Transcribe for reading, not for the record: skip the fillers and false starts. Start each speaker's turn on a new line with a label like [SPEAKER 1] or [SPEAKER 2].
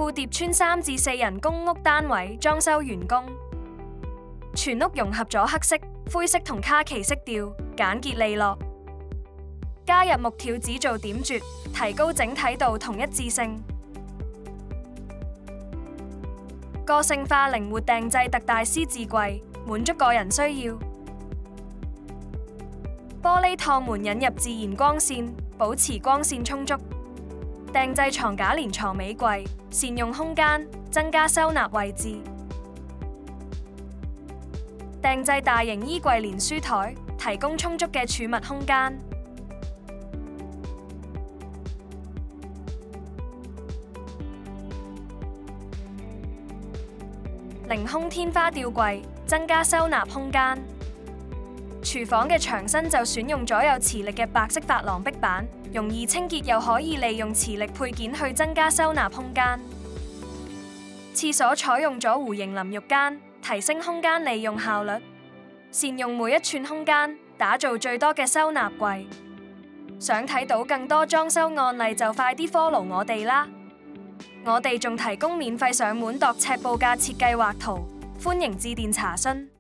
[SPEAKER 1] 富蝶村3至4人公屋單位裝修完工，全屋融合咗黑色、灰色同卡其色調，簡潔利落。加入木條紙做點綴，提高整體度同一致性。個性化靈活訂製特大獅字櫃，滿足個人需要。玻璃趟門引入自然光線，保持光線充足。訂製床架連床尾櫃，善用空間，增加收納位置。訂製大型衣櫃連書台，提供充足嘅儲物空間。凌空天花吊櫃，增加收納空間。廚房嘅牆身就選用咗有磁力嘅白色珐琅壁板，容易清潔又可以利用磁力配件去增加收納空間。廁所採用咗弧形淋浴間，提升空間利用效率，善用每一寸空間，打造最多嘅收納櫃。想睇到更多裝修案例就快啲 follow 我哋啦！我哋仲提供免費上門度尺報價設計畫圖，歡迎致電查詢。